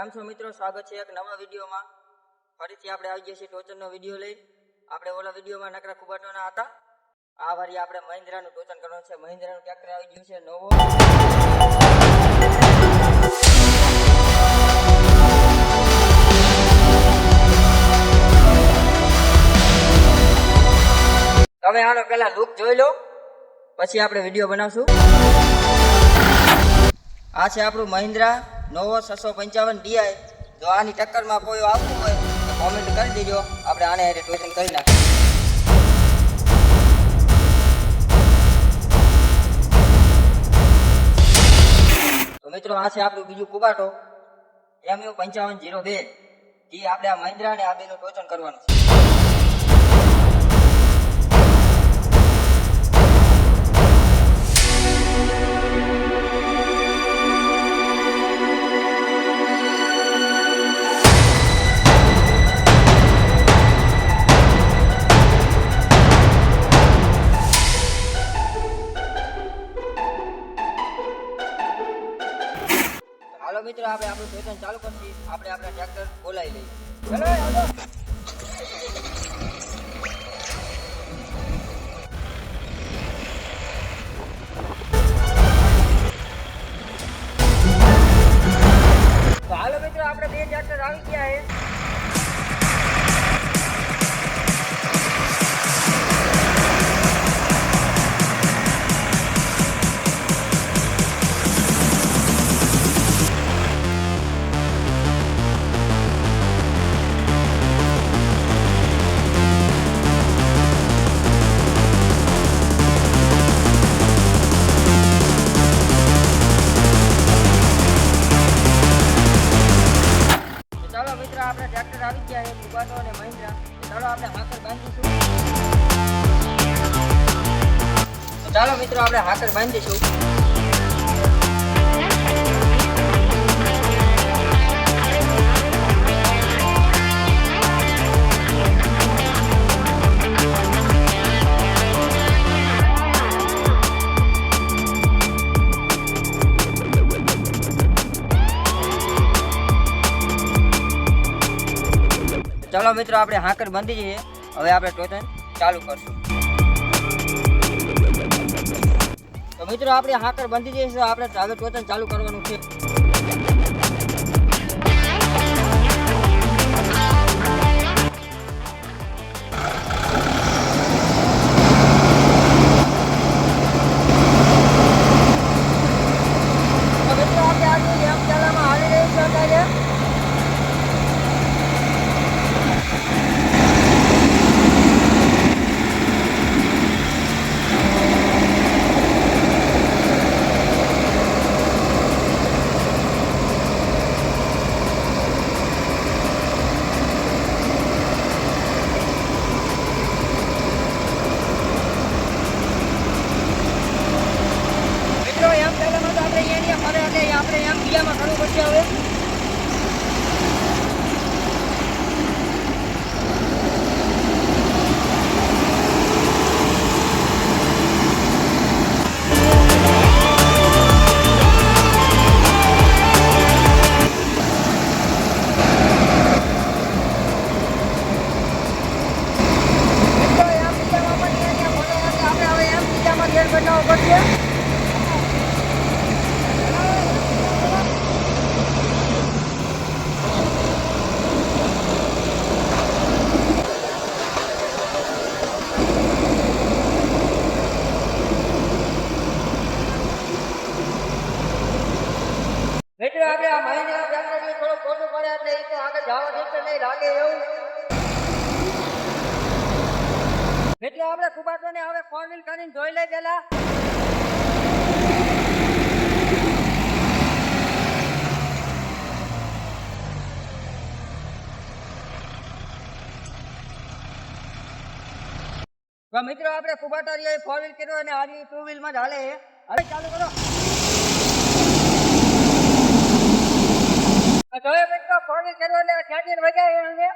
કેમ છો મિત્રો, સ્વાગત છે એક નવા વિડીયોમાં. ફરીથી આપણે આવી ગયા છીએ ટોચનનો વિડીયો લઈ. આપણે ઓલા વિડીયોમાં નકરા કુબાટોના હતા. આ વારી આપણે મહિન્દ્રાનું ટોચન કરવાનું છે. મહિન્દ્રાનું ટ્રેક્ટર આવી ગયું છે નવો. તમે આનો પેલા લુક જોઈ લો, પછી આપણે વિડીયો બનાવશું. આ છે આપણું મહિન્દ્રા નોવો 655 DI. જો આની ટક્કરમાં કોઈ આવતું હોય તો કોમેન્ટ કરી દેજો, આપણે આને ટોચન કરી નાખીએ. તો મિત્રો, આ છે આપણું બીજું કુબાટો MU 5502, જે આપણે આ મહિન્દ્રા અને આ બેનું ટોચન કરવાનું છે. હાલો મિત્રો, આપણે આપણું ટોચન ચાલુ કરશું. આપણે આપણા ટ્રેક્ટર બોલાવી લઈએ. ચલો હાલો. તો હાલો મિત્રો, આપણે બે ટ્રેક્ટર આવી ગયા છે. આપણે ટ્રેક્ટર આવી ગયા છે કુબાટો અને મહિન્દ્રા. ચાલો આપણે હાકર બાંધીશું. તો ચાલો મિત્રો, આપણે હાકર બાંધીશું. ચાલો મિત્રો, આપણે હાકર બાંધી જઈએ. હવે આપણે ટોચન ચાલુ કરશું. તો મિત્રો, આપણે હાકર બાંધી જઈએ છીએ. આપણે હવે ટોચન ચાલુ કરવાનું છે. તો મિત્રો, આપણે આજની એમ ચાલામાં હાલી રહી છે અત્યારે. આપણે એમ બીજામાં ઘણું પડશે હવે. આપણે હવે એમ બીજામાં ગેર બનાવવો પડશે. મિત્રો, આપણે આ મહિના ટ્રેક્ટર થોડું ખોટું પડે એટલે એ તો આગળ જવા દેશે નહીં લાગે એવું. મિત્રો, આપણે કુબાટોને હવે 4 વ્હીલ કરીને જોઈ લઈ પેલા. તો મિત્રો, આપણે કુબાટા 4 વ્હીલ કર્યો અને આ 2 વ્હીલમાં જ હાલે. હવે ચાલુ કરો. જોયો મિત્રો, 4 વ્હીલ કર્યો એટલે ખેંચીને વગાય એને.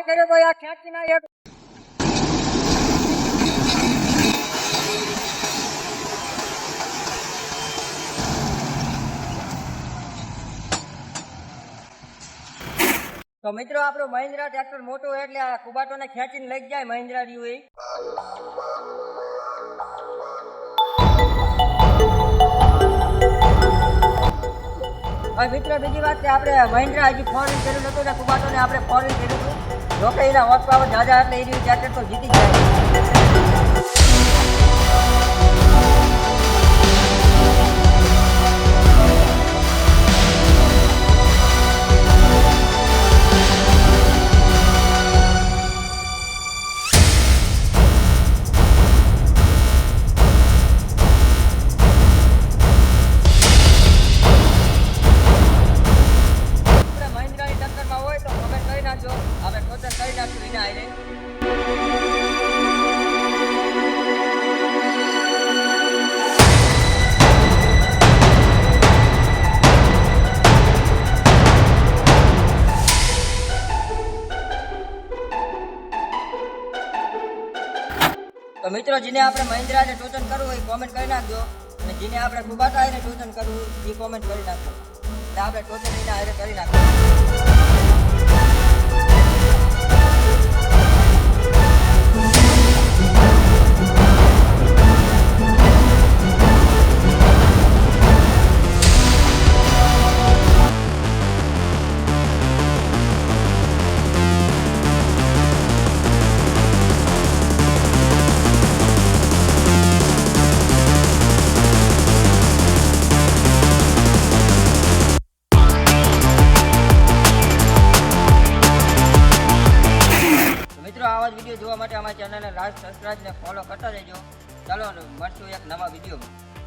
કર્યો તો આ ખેંચી ના એક તો મિત્રો આપણું મહિન્દ્રા ટ્રેક્ટર મોટું હોય એટલે આ કુબાટોને ખેંચીને લઈ જ જાય મહિન્દ્રા રહ્યું એ. હવે મિત્રો બીજી વાત કે આપણે મહિન્દ્રા હજી ફોરેન કર્યું નતું ને કુબાટોને આપણે ફોરેન કર્યું હતું. જોકે એના હોર્સ પાવર જાજા એટલે એ રહ્યું ટ્રેક્ટર તો જીતી જાય. મહિન્દ્રાની ટક્કરમાં હોય તો કમેન્ટ કરી નાખજો, આપણે ટોચન કરી નાખશું એના આઈને. તો મિત્રો જેને આપણે મહિન્દ્રાને ટોચન કરવું હોય કોમેન્ટ કરી નાખજો, અને જેને આપણે કુબાટા આવીને ટોચન કરવું એ કોમેન્ટ કરી નાખજો, એટલે આપણે ટોચન એના હારે કરી નાખીએ. મિત્રો આવા જ વિડીયો જોવા માટે અમારી ચેનલને લાઈક, સબસ્ક્રાઇબ ને ફોલો કરતા રહેજો. ચાલો મળશું એક નવા વિડીયોમાં.